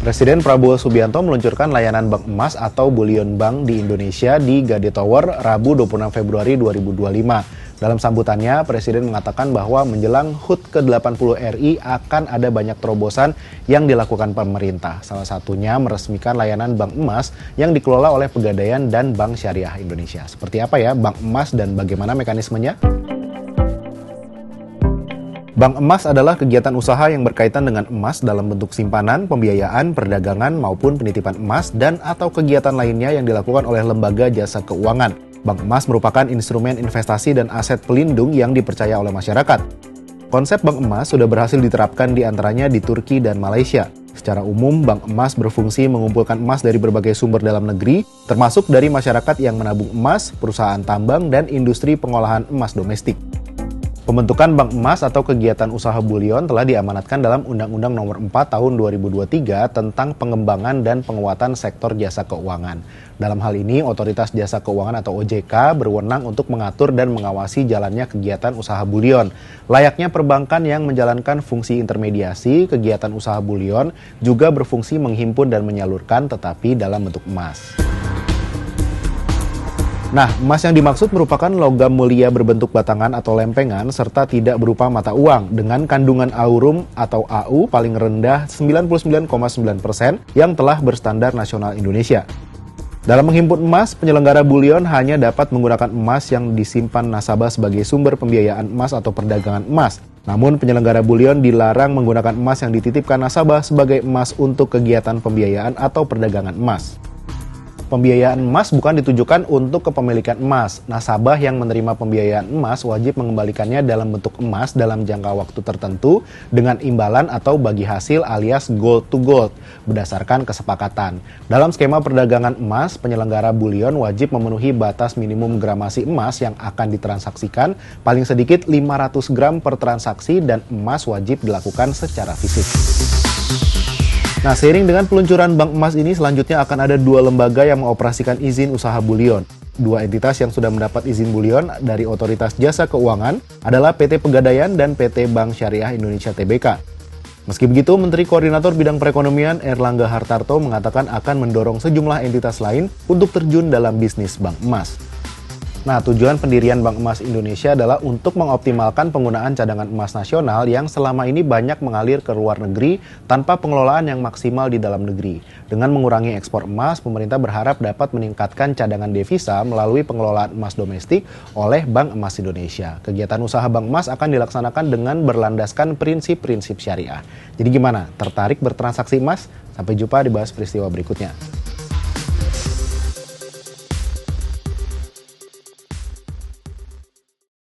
Presiden Prabowo Subianto meluncurkan layanan bank emas atau Bullion Bank di Indonesia di Gade Tower Rabu 26 Februari 2025. Dalam sambutannya, Presiden mengatakan bahwa menjelang HUT ke-80 RI akan ada banyak terobosan yang dilakukan pemerintah. Salah satunya meresmikan layanan bank emas yang dikelola oleh Pegadaian dan Bank Syariah Indonesia. Seperti apa ya bank emas dan bagaimana mekanismenya? Bank emas adalah kegiatan usaha yang berkaitan dengan emas dalam bentuk simpanan, pembiayaan, perdagangan, maupun penitipan emas dan atau kegiatan lainnya yang dilakukan oleh lembaga jasa keuangan. Bank emas merupakan instrumen investasi dan aset pelindung yang dipercaya oleh masyarakat. Konsep bank emas sudah berhasil diterapkan di antaranya di Turki dan Malaysia. Secara umum, bank emas berfungsi mengumpulkan emas dari berbagai sumber dalam negeri, termasuk dari masyarakat yang menabung emas, perusahaan tambang, dan industri pengolahan emas domestik. Pembentukan bank emas atau kegiatan usaha bullion telah diamanatkan dalam Undang-Undang Nomor 4 Tahun 2023 tentang pengembangan dan penguatan sektor jasa keuangan. Dalam hal ini, Otoritas Jasa Keuangan atau OJK berwenang untuk mengatur dan mengawasi jalannya kegiatan usaha bullion. Layaknya perbankan yang menjalankan fungsi intermediasi, kegiatan usaha bullion juga berfungsi menghimpun dan menyalurkan tetapi dalam bentuk emas. Nah, emas yang dimaksud merupakan logam mulia berbentuk batangan atau lempengan serta tidak berupa mata uang dengan kandungan aurum atau AU paling rendah 99,9% yang telah berstandar nasional Indonesia. Dalam menghimpun emas, penyelenggara bullion hanya dapat menggunakan emas yang disimpan nasabah sebagai sumber pembiayaan emas atau perdagangan emas. Namun, penyelenggara bullion dilarang menggunakan emas yang dititipkan nasabah sebagai emas untuk kegiatan pembiayaan atau perdagangan emas. Pembiayaan emas bukan ditujukan untuk kepemilikan emas. Nasabah yang menerima pembiayaan emas wajib mengembalikannya dalam bentuk emas dalam jangka waktu tertentu dengan imbalan atau bagi hasil alias gold to gold berdasarkan kesepakatan. Dalam skema perdagangan emas, penyelenggara bullion wajib memenuhi batas minimum gramasi emas yang akan ditransaksikan paling sedikit 500 gram per transaksi dan emas wajib dilakukan secara fisik. Nah, seiring dengan peluncuran bank emas ini, selanjutnya akan ada dua lembaga yang mengoperasikan izin usaha bullion. Dua entitas yang sudah mendapat izin bullion dari Otoritas Jasa Keuangan adalah PT Pegadaian dan PT Bank Syariah Indonesia Tbk. Meski begitu, Menteri Koordinator Bidang Perekonomian Erlangga Hartarto mengatakan akan mendorong sejumlah entitas lain untuk terjun dalam bisnis bank emas. Nah, tujuan pendirian Bank Emas Indonesia adalah untuk mengoptimalkan penggunaan cadangan emas nasional yang selama ini banyak mengalir ke luar negeri tanpa pengelolaan yang maksimal di dalam negeri. Dengan mengurangi ekspor emas, pemerintah berharap dapat meningkatkan cadangan devisa melalui pengelolaan emas domestik oleh Bank Emas Indonesia. Kegiatan usaha Bank Emas akan dilaksanakan dengan berlandaskan prinsip-prinsip syariah. Jadi gimana? Tertarik bertransaksi emas? Sampai jumpa di Bahas Peristiwa berikutnya.